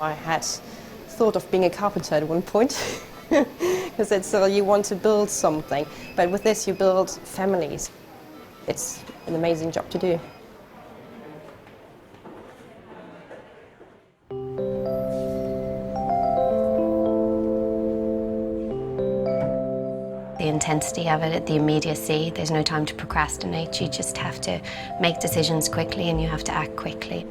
I had thought of being a carpenter at one point, because it's you want to build something, but with this you build families. It's an amazing job to do. The intensity of it, the immediacy, there's no time to procrastinate. You just have to make decisions quickly and you have to act quickly.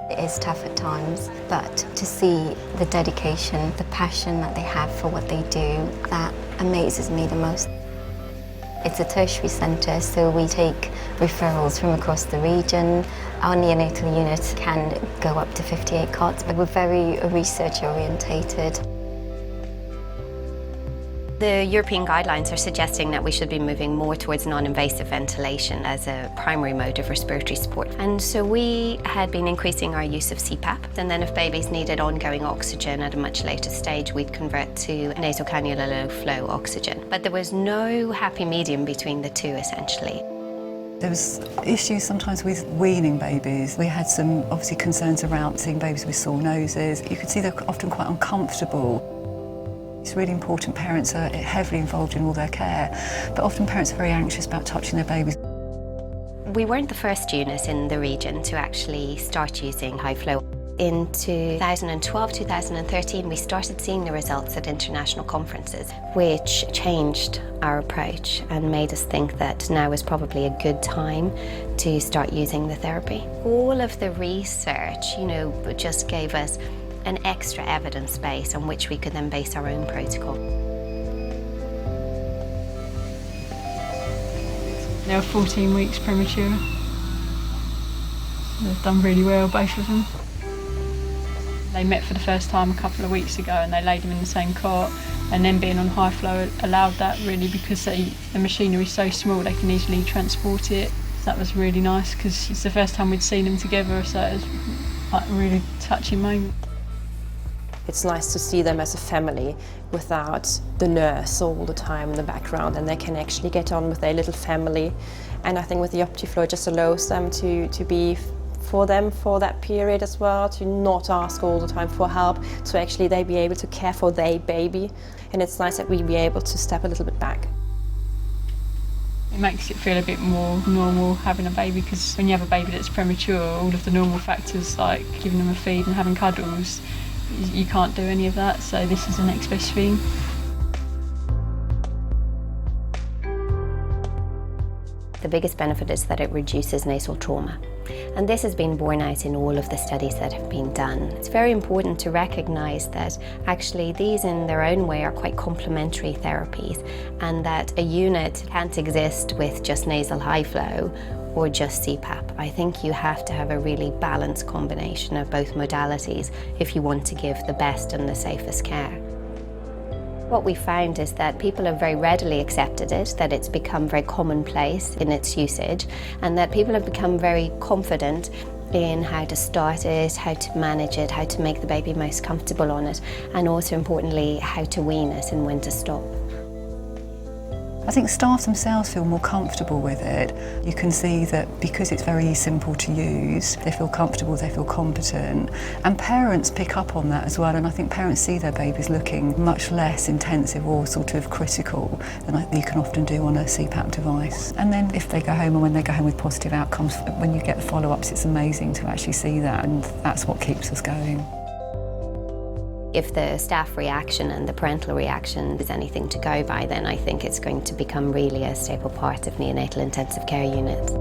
It is tough at times, but to see the dedication, the passion that they have for what they do, that amazes me the most. It's a tertiary centre, so we take referrals from across the region. Our neonatal unit can go up to 58 cots, but we're very research orientated. The European guidelines are suggesting that we should be moving more towards non-invasive ventilation as a primary mode of respiratory support. And so we had been increasing our use of CPAP, and then if babies needed ongoing oxygen at a much later stage, we'd convert to nasal cannula low-flow oxygen. But there was no happy medium between the two, essentially. There was issues sometimes with weaning babies. We had some obviously concerns around seeing babies with sore noses. You could see they're often quite uncomfortable. It's really important parents are heavily involved in all their care, but often parents are very anxious about touching their babies. We weren't the first unit in the region to actually start using high flow. In 2012, 2013, we started seeing the results at international conferences, which changed our approach and made us think that now is probably a good time to start using the therapy. All of the research, just gave us an extra evidence base on which we could then base our own protocol. They were 14 weeks premature. They've done really well, both of them. They met for the first time a couple of weeks ago and they laid them in the same cot, and then being on high flow allowed that really, because the machinery is so small they can easily transport it. So that was really nice because it's the first time we'd seen them together, so it was like a really touching moment. It's nice to see them as a family without the nurse all the time in the background, and they can actually get on with their little family. And I think with the OptiFlow it just allows them to be for them for that period as well, to not ask all the time for help, to actually they be able to care for their baby. And it's nice that we be able to step a little bit back. It makes it feel a bit more normal having a baby, because when you have a baby that's premature, all of the normal factors like giving them a feed and having cuddles, you can't do any of that, so this is the next best thing. The biggest benefit is that it reduces nasal trauma. And this has been borne out in all of the studies that have been done. It's very important to recognise that actually these in their own way are quite complementary therapies, and that a unit can't exist with just nasal high flow or just CPAP. I think you have to have a really balanced combination of both modalities if you want to give the best and the safest care. What we found is that people have very readily accepted it, that it's become very commonplace in its usage, and that people have become very confident in how to start it, how to manage it, how to make the baby most comfortable on it, and also importantly, how to wean it and when to stop. I think staff themselves feel more comfortable with it. You can see that because it's very simple to use, they feel comfortable, they feel competent. And parents pick up on that as well, and I think parents see their babies looking much less intensive or sort of critical than you can often do on a CPAP device. And then if they go home, and when they go home with positive outcomes, when you get the follow-ups, it's amazing to actually see that, and that's what keeps us going. If the staff reaction and the parental reaction is anything to go by, then I think it's going to become really a staple part of neonatal intensive care units.